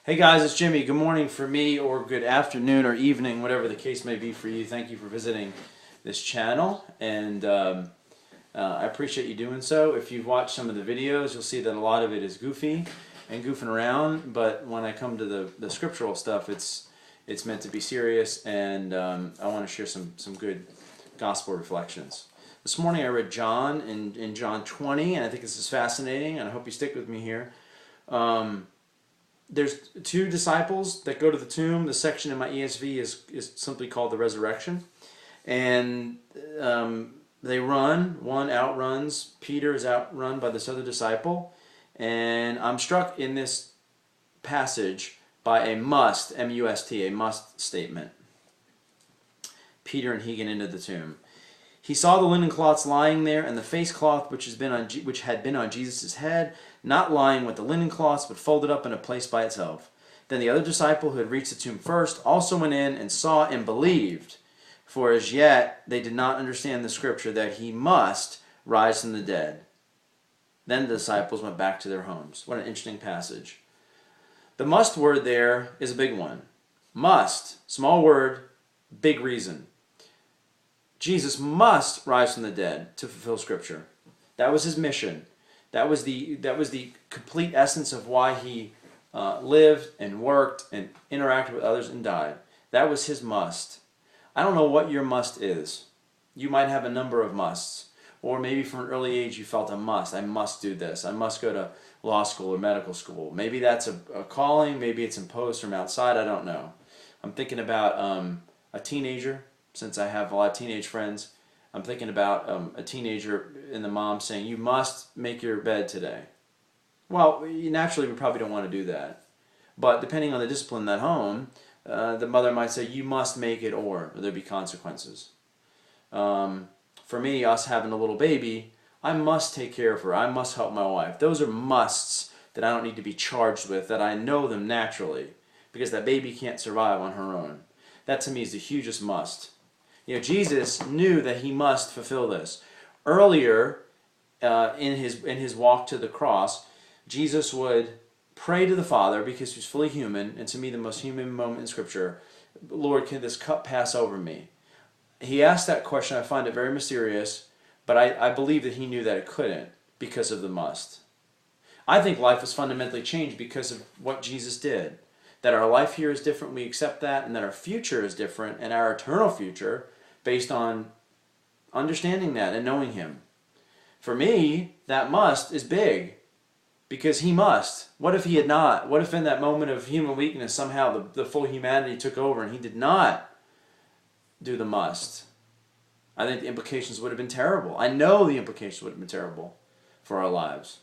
Hey guys, it's Jimmy. Good morning for me, or good afternoon or evening, whatever the case may be for you. Thank you for visiting this channel, and I appreciate you doing so. If you've watched some of the videos, you'll see that a lot of it is goofy and goofing around, but when I come to the scriptural stuff, it's meant to be serious, and I want to share some good gospel reflections. This morning I read John in John 20, and I think this is fascinating, and I hope you stick with me here. There's two disciples that go to the tomb. The section in my ESV is simply called the resurrection. And they run. One outruns. Peter is outrun by this other disciple. And I'm struck in this passage by a must, M-U-S-T, a must statement. Peter and he get into the tomb. He saw the linen cloths lying there, and the face cloth which had been on Jesus' head, not lying with the linen cloths, but folded up in a place by itself. Then the other disciple who had reached the tomb first also went in and saw and believed, for as yet they did not understand the scripture that he must rise from the dead. Then the disciples went back to their homes. What an interesting passage. The must word there is a big one. Must, small word, big reason. Jesus must rise from the dead to fulfill Scripture. That was his mission. That was the complete essence of why he lived and worked and interacted with others and died. That was his must. I don't know what your must is. You might have a number of musts. Or maybe from an early age you felt a must. I must do this. I must go to law school or medical school. Maybe that's a calling. Maybe it's imposed from outside. I don't know. I'm thinking about a teenager. Since I have a lot of teenage friends, I'm thinking about a teenager and the mom saying, "You must make your bed today." Well, naturally we probably don't want to do that. But depending on the discipline in that home, the mother might say, "You must make it or there'll be consequences." For me, us having a little baby, I must take care of her. I must help my wife. Those are musts that I don't need to be charged with, that I know them naturally, because that baby can't survive on her own. That to me is the hugest must. You know, Jesus knew that he must fulfill this. Earlier in his walk to the cross, Jesus would pray to the Father because he's fully human, and to me the most human moment in Scripture, "Lord, can this cup pass over me?" He asked that question. I find it very mysterious, but I believe that he knew that it couldn't because of the must. I think life was fundamentally changed because of what Jesus did. That our life here is different, we accept that, and that our future is different, and our eternal future, based on understanding that and knowing him. For me, that must is big, because he must. What if he had not? What if in that moment of human weakness somehow the full humanity took over and he did not do the must? I think the implications would have been terrible. I know the implications would have been terrible for our lives.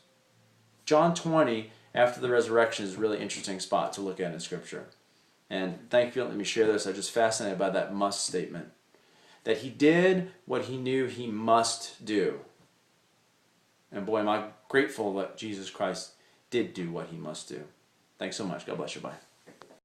John 20, after the resurrection, is a really interesting spot to look at in Scripture. And thank you for letting me share this. I'm just fascinated by that must statement. That he did what he knew he must do. And boy, am I grateful that Jesus Christ did do what he must do. Thanks so much. God bless you. Bye.